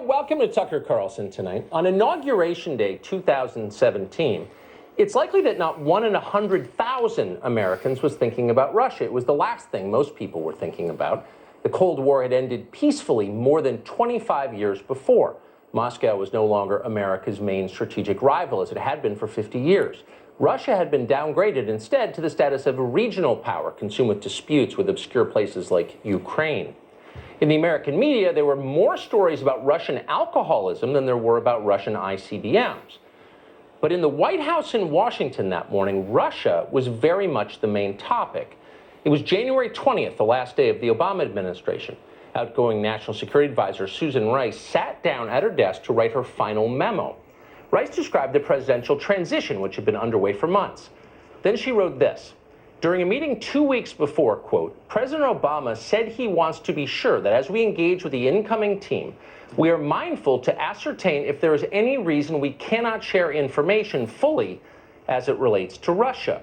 welcome to Tucker Carlson tonight. On Inauguration Day 2017, it's likely that not 1 in 100,000 Americans was thinking about Russia. It was the last thing most people were thinking about. The Cold War had ended peacefully more than 25 years before. Moscow was no longer America's main strategic rival, as it had been for 50 years. Russia had been downgraded instead to the status of a regional power, consumed with disputes with obscure places like Ukraine. In the American media, there were more stories about Russian alcoholism than there were about Russian ICBMs. But in the White House in Washington that morning, Russia was very much the main topic. It was January 20th, the last day of the Obama administration. Outgoing National Security Advisor Susan Rice sat down at her desk to write her final memo. Rice described the presidential transition, which had been underway for months. Then she wrote this. During a meeting 2 weeks before, quote, President Obama said he wants to be sure that as we engage with the incoming team, we are mindful to ascertain if there is any reason we cannot share information fully as it relates to Russia.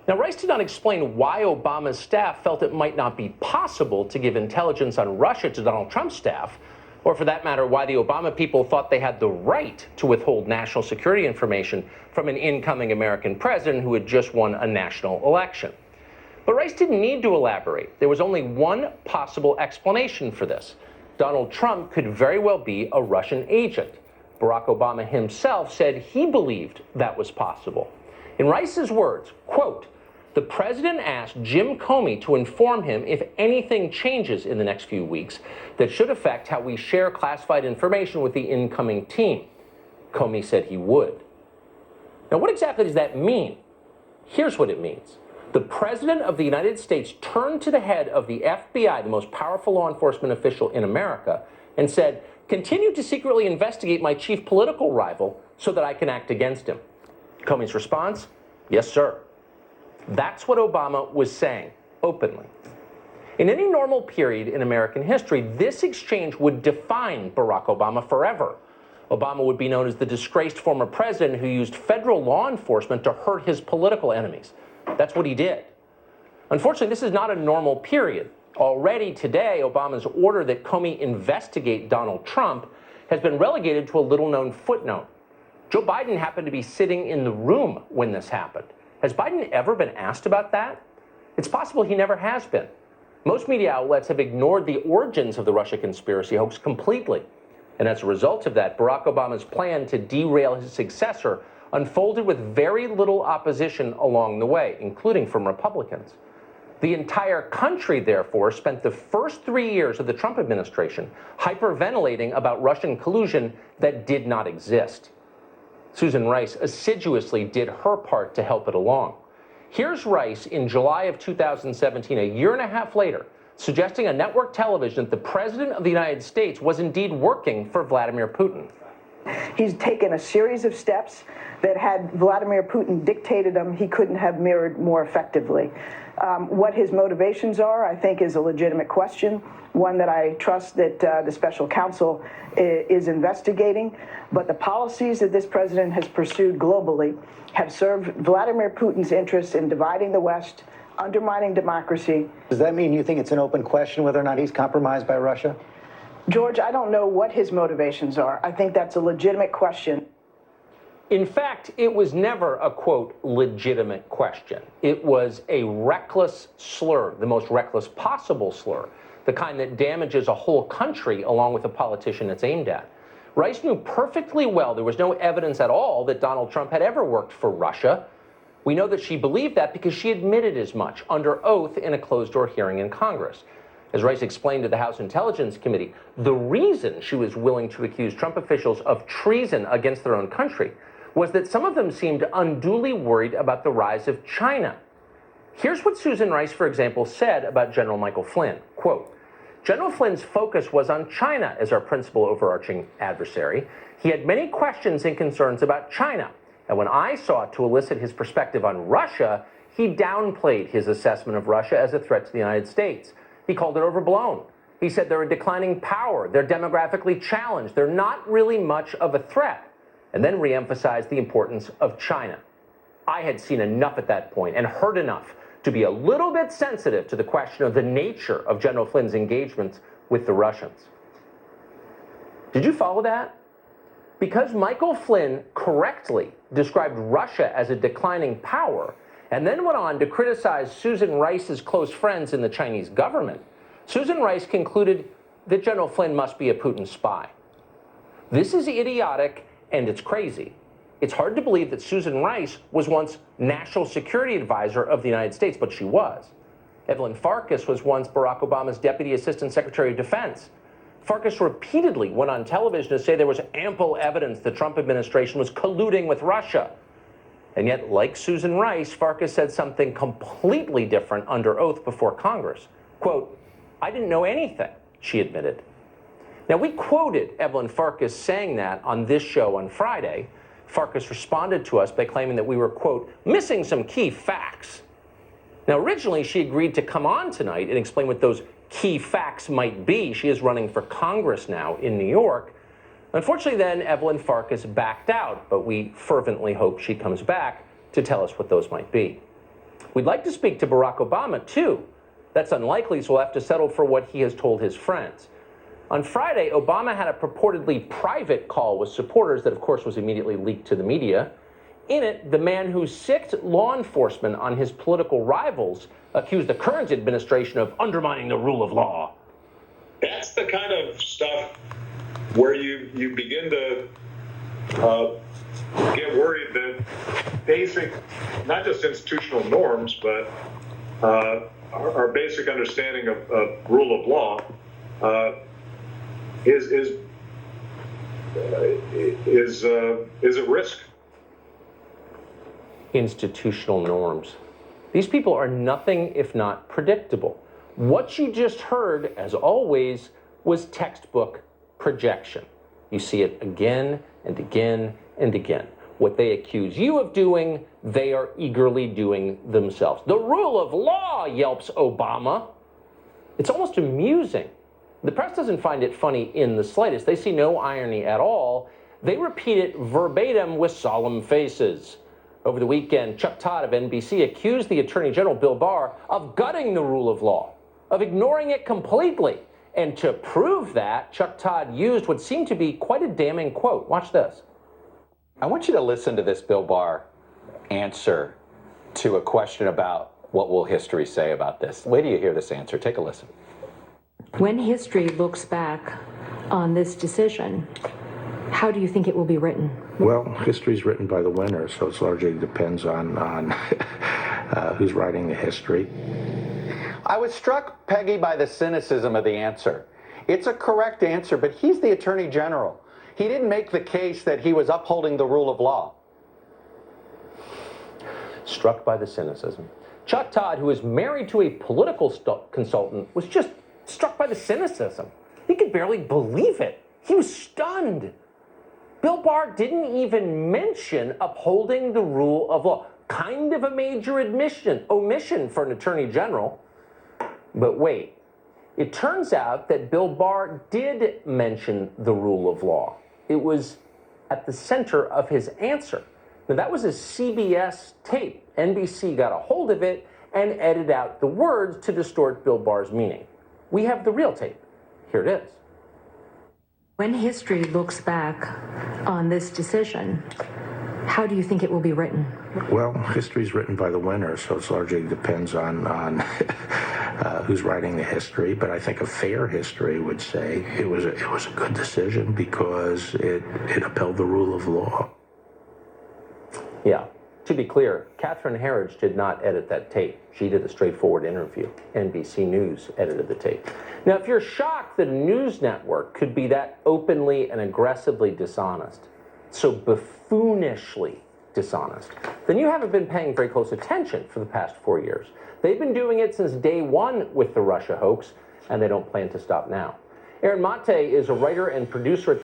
Now, Rice did not explain why Obama's staff felt it might not be possible to give intelligence on Russia to Donald Trump's staff, or for that matter, why the Obama people thought they had the right to withhold national security information from an incoming American president who had just won a national election. But Rice didn't need to elaborate. There was only one possible explanation for this. Donald Trump could very well be a Russian agent. Barack Obama himself said he believed that was possible. In Rice's words, quote, the president asked Jim Comey to inform him if anything changes in the next few weeks that should affect how we share classified information with the incoming team. Comey said he would. Now, what exactly does that mean? Here's what it means. The president of the United States turned to the head of the FBI, the most powerful law enforcement official in America, and said, continue to secretly investigate my chief political rival so that I can act against him. Comey's response, yes, sir. That's what Obama was saying, openly. In any normal period in American history, this exchange would define Barack Obama forever. Obama would be known as the disgraced former president who used federal law enforcement to hurt his political enemies. That's what he did. Unfortunately, this is not a normal period. Already today, Obama's order that Comey investigate Donald Trump has been relegated to a little-known footnote. Joe Biden happened to be sitting in the room when this happened. Has Biden ever been asked about that? It's possible he never has been. Most media outlets have ignored the origins of the Russia conspiracy hoax completely. And as a result of that, Barack Obama's plan to derail his successor unfolded with very little opposition along the way, including from Republicans. The entire country, therefore, spent the first 3 years of the Trump administration hyperventilating about Russian collusion that did not exist. Susan Rice assiduously did her part to help it along. Here's Rice in July of 2017, a year and a half later, suggesting on network television that the President of the United States was indeed working for Vladimir Putin. He's taken a series of steps that had Vladimir Putin dictated them, he couldn't have mirrored more effectively. What his motivations are, I think, is a legitimate question, one that I trust that the special counsel is investigating. But the policies that this president has pursued globally have served Vladimir Putin's interests in dividing the West, undermining democracy. Does that mean you think it's an open question whether or not he's compromised by Russia? George, I don't know what his motivations are. I think that's a legitimate question. In fact, it was never a, quote, legitimate question. It was a reckless slur, the most reckless possible slur, the kind that damages a whole country along with a politician it's aimed at. Rice knew perfectly well there was no evidence at all that Donald Trump had ever worked for Russia. We know that she believed that because she admitted as much under oath in a closed-door hearing in Congress. As Rice explained to the House Intelligence Committee, the reason she was willing to accuse Trump officials of treason against their own country was that some of them seemed unduly worried about the rise of China. Here's what Susan Rice, for example, said about General Michael Flynn. Quote, General Flynn's focus was on China as our principal overarching adversary. He had many questions and concerns about China. And when I sought to elicit his perspective on Russia, he downplayed his assessment of Russia as a threat to the United States. He called it overblown. He said they're a declining power, they're demographically challenged, they're not really much of a threat, and then reemphasized the importance of China. I had seen enough at that point and heard enough to be a little bit sensitive to the question of the nature of General Flynn's engagements with the Russians. Did you follow that? Because Michael Flynn correctly described Russia as a declining power and then went on to criticize Susan Rice's close friends in the Chinese government, Susan Rice concluded that General Flynn must be a Putin spy. This is idiotic and it's crazy. It's hard to believe that Susan Rice was once National Security Advisor of the United States, but she was. Evelyn Farkas was once Barack Obama's Deputy Assistant Secretary of Defense. Farkas repeatedly went on television to say there was ample evidence the Trump administration was colluding with Russia. And yet, like Susan Rice, Farkas said something completely different under oath before Congress. Quote, "I didn't know anything," she admitted. Now, we quoted Evelyn Farkas saying that on this show on Friday. Farkas responded to us by claiming that we were, quote, "missing some key facts." Now, originally, she agreed to come on tonight and explain what those key facts might be. She is running for Congress now in New York. Unfortunately, then Evelyn Farkas backed out, but we fervently hope she comes back to tell us what those might be. We'd like to speak to Barack Obama, too. That's unlikely, so we'll have to settle for what he has told his friends. On Friday, Obama had a purportedly private call with supporters that, of course, was immediately leaked to the media. In it, the man who sicked law enforcement on his political rivals accused the current administration of undermining the rule of law. That's the kind of stuff where you begin to get worried that basic, not just institutional norms, but our basic understanding of rule of law is at risk. Institutional norms. These people are nothing if not predictable. What you just heard, as always, was textbook projection. You see it again and again and again. What they accuse you of doing, they are eagerly doing themselves. The rule of law, yelps Obama. It's almost amusing. The press doesn't find it funny in the slightest. They see no irony at all. They repeat it verbatim with solemn faces. Over the weekend, Chuck Todd of NBC accused the Attorney General, Bill Barr, of gutting the rule of law, of ignoring it completely. And to prove that, Chuck Todd used what seemed to be quite a damning quote. Watch this. I want you to listen to this Bill Barr answer to a question about what will history say about this. Wait till you hear this answer. Take a listen. When history looks back on this decision, how do you think it will be written? Well, history's written by the winner, so it largely depends on who's writing the history. I was struck, Peggy, by the cynicism of the answer. It's a correct answer, but he's the Attorney General. He didn't make the case that he was upholding the rule of law. Struck by the cynicism. Chuck Todd, who is married to a political consultant, was just struck by the cynicism. He could barely believe it. He was stunned. Bill Barr didn't even mention upholding the rule of law. Kind of a major omission for an attorney general. But wait, it turns out that Bill Barr did mention the rule of law. It was at the center of his answer. Now, that was a CBS tape. NBC got a hold of it and edited out the words to distort Bill Barr's meaning. We have the real tape. Here it is. When history looks back on this decision, how do you think it will be written? Well, history's written by the winner, so it largely depends on who's writing the history. But I think a fair history would say it was a good decision because it upheld the rule of law. Yeah. To be clear, Catherine Herridge did not edit that tape. She did a straightforward interview. NBC News edited the tape. Now, if you're shocked that a news network could be that openly and aggressively dishonest, so buffoonishly dishonest, then you haven't been paying very close attention for the past 4 years. They've been doing it since day one with the Russia hoax, and they don't plan to stop now. Aaron Mate is a writer and producer at